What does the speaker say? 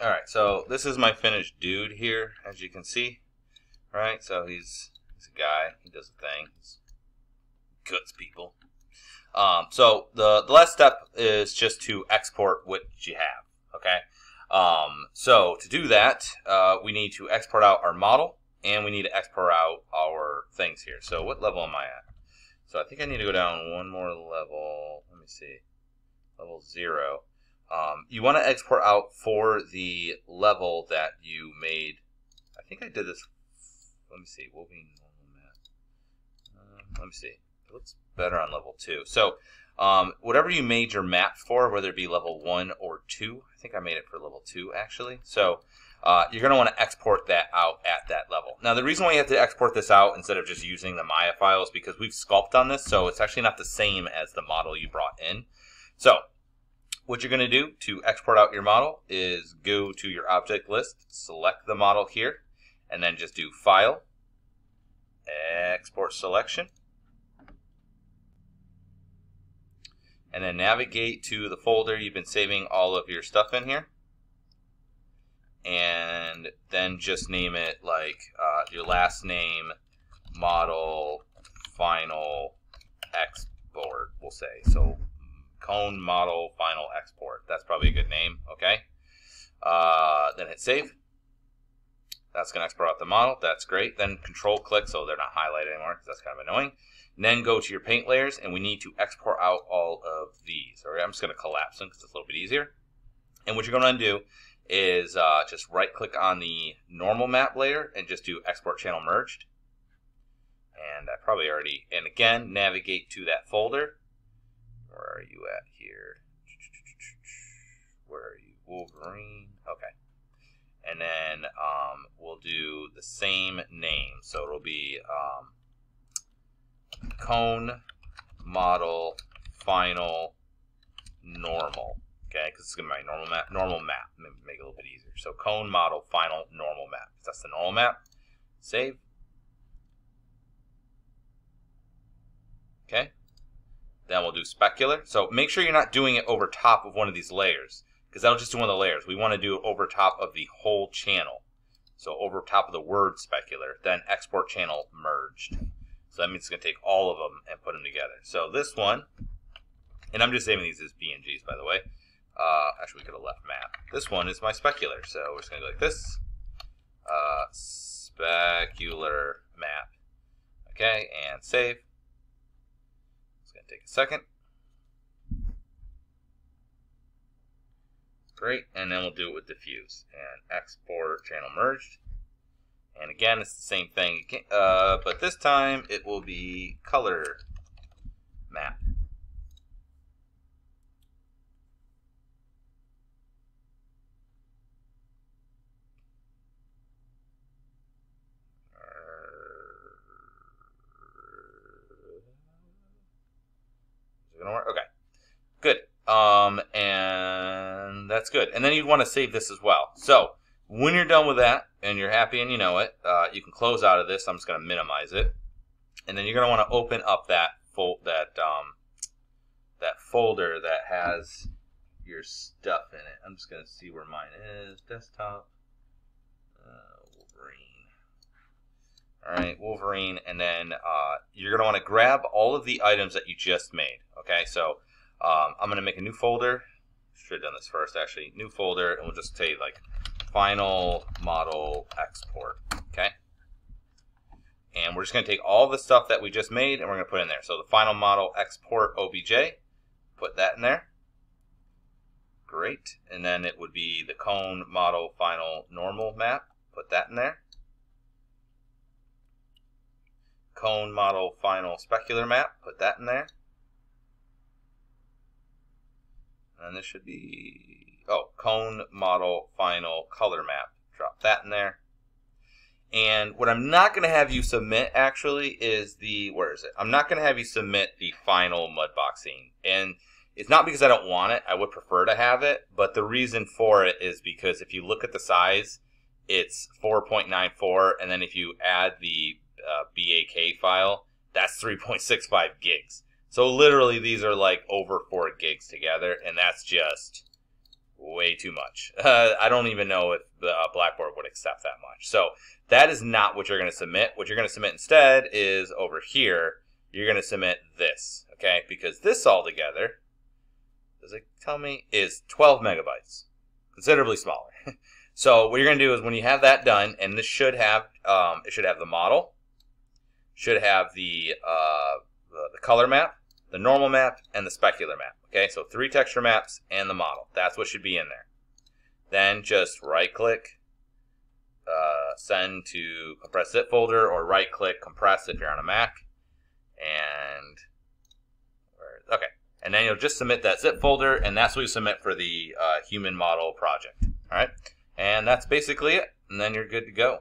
Alright, so this is my finished dude here, as you can see. Right, so he's a guy, he does a thing, he cuts people. So the last step is just to export what you have, okay? So to do that, we need to export out our model, and we need to export out our things here. So what level am I at? So I think I need to go down one more level. Let me see. Level 0. You want to export out for the level that you made. I think I did this. Let me see. Wolverine normal map. Let me see. It looks better on level 2. So whatever you made your map for, whether it be level 1 or 2, I think I made it for level 2 actually. So you're going to want to export that out at that level. Now the reason why you have to export this out instead of just using the Maya file is because we've sculpted on this, so it's actually not the same as the model you brought in. So what you're going to do to export out your model is go to your object list, select the model here, and then just do File, Export Selection, and then navigate to the folder you've been saving all of your stuff in here, and then just name it like your last name, model, final, export, we'll say. So Cone model final export. That's probably a good name, okay? Then hit save. That's going to export out the model. That's great. Then control click so they're not highlighted anymore because that's kind of annoying. And then go to your paint layers, and we need to export out all of these. All right, I'm just going to collapse them because it's a little bit easier. And what you're going to do is just right click on the normal map layer and just do export channel merged. And I probably already, and again, navigate to that folder. Where are you at here? Where are you? Wolverine. Okay. And then we'll do the same name. So it'll be Cone model final normal. Okay, because it's going to be my normal map. Make it a little bit easier. So Cone model final normal map. That's the normal map. Save. Okay. Then we'll do specular. So make sure you're not doing it over top of one of these layers, because that'll just do one of the layers. We want to do it over top of the whole channel. So over top of the word specular, then export channel merged. So that means it's going to take all of them and put them together. So this one, and I'm just saving these as BNGs, by the way. Actually, we could have left map. This one is my specular. So we're just going to go like this. Specular map. Okay, and save. Take a second. Great, and then we'll do it with diffuse and export channel merged. And again, it's the same thing, but this time it will be color map. Gonna work? Okay, good. And that's good. And then you'd want to save this as well. So when you're done with that and you're happy and you know it, you can close out of this. I'm just going to minimize it, and then you're going to want to open up that folder that has your stuff in it. I'm just going to see where mine is. Desktop, Wolverine. All right, Wolverine, and then you're going to want to grab all of the items that you just made. Okay, so I'm going to make a new folder. Should have done this first, actually. New folder, and we'll just say like final model export. Okay, and we're just going to take all the stuff that we just made and we're going to put in there. So the final model export obj, put that in there. Great, and then it would be the Cone model final normal map. Put that in there. Cone model final specular map. Put that in there. And this should be, Cone model final color map. Drop that in there. And what I'm not going to have you submit actually is where is it? I'm not going to have you submit the final Mudbox scene. And it's not because I don't want it. I would prefer to have it. But the reason for it is because if you look at the size, it's 4.94. And then if you add the BAK file, that's 3.65 gigs. So literally these are like over 4 gigs together, and that's just way too much. I don't even know if the Blackboard would accept that much. So that is not what you're going to submit. What you're going to submit instead is over here. You're going to submit this, okay? Because this all together, does it tell me, is 12 megabytes, considerably smaller. So what you're going to do is when you have that done, and this should have, it should have the model, should have the color map, the normal map, and the specular map. Okay, so 3 texture maps and the model. That's what should be in there. Then just right-click, send to compressed zip folder, or right-click compress if you're on a Mac. And okay, and then you'll just submit that zip folder, and that's what you submit for the human model project. All right, and that's basically it. And then you're good to go.